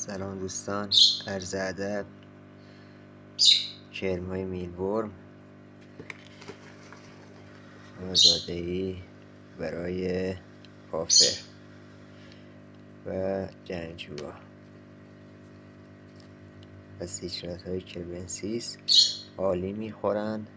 سلام دوستان، عرض ادب. کرمای میلورم آزاده‌ای برای کافر و جنگجوها و سیچرت های کربنسیس عالی میخورن.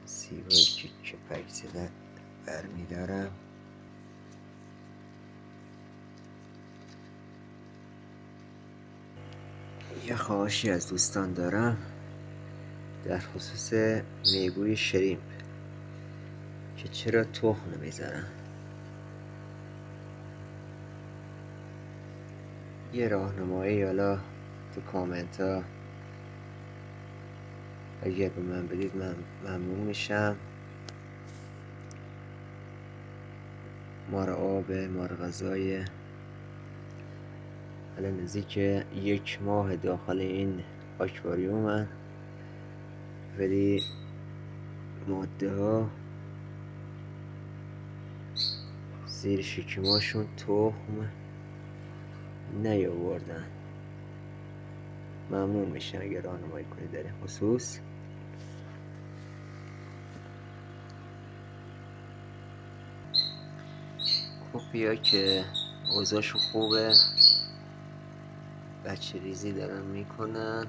سیبایی که پک زدن برمیدارم. یه خواهشی از دوستان دارم در خصوص میگوی شریمپ که چرا تخم نمیزنن. یه راهنمایی حالا تو کامنت ها اگر به من بدید من ممنون میشم. مار آب، مار غذای، الان نزدیک 1 ماه داخل این آکواریومن، ولی ماده ها زیر شکماشون تخم نیاوردن. ممنون میشم اگر راهنمایی کنید در این خصوص. کوپیا که اوضاعشون خوبه، بچه ریزی دارن میکنن.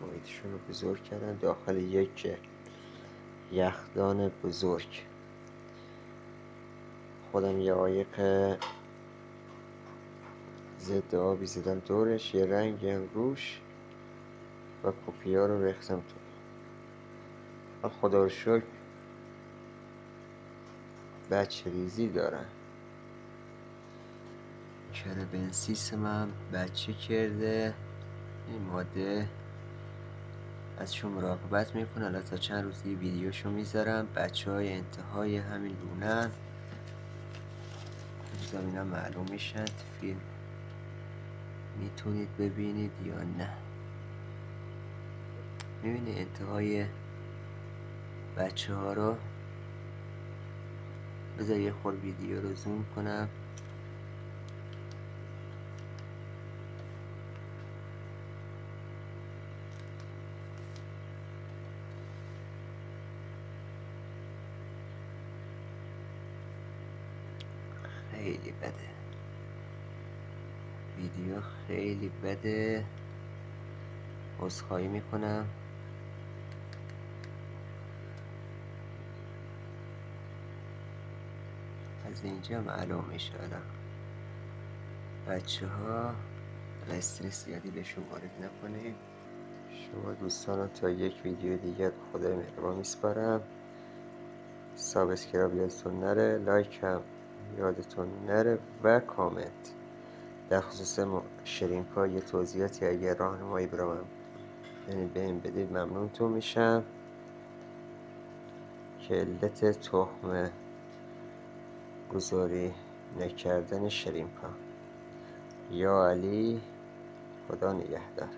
محیطشون رو بزرگ کردن داخل یک یخدان بزرگ. خودم یه عایق ضد آبی زدم دورش، یه رنگی هم روش و کوپیا رو ریختم تو. خدا رو شکر بچه ریزی دارن. کربنسیس من بچه کرده. این ماده ازشون مراقبت میکنه. الان تا چند روز دیگه ویدیوشو میذارم. بچه های انتهای همین لونن. روزم اینا معلوم میشن. فیلم میتونید ببینید یا نه. میبینی انتهای بچه ها رو. بذار یه خور ویدیو رو زوم کنم. خیلی بده ویدیو، خیلی بده. عذرخواهی میکنم. از اینجا معلوم میشه الان بچه ها استرس زیادی بهشون وارد نکنید. شما دوستان رو تا یک ویدیو دیگر خدای مهربان میسپارم. سابسکرایب یادتون نره، لایک هم یادتون نره و کامنت. در خصوص شریمپ ها یه توضیحاتی اگر راهنمایی برام یعنی بهم بدید ممنونتون میشم که علت تخم گذاری نکردن شریمپ ها. یا علی، خدا نگهدار.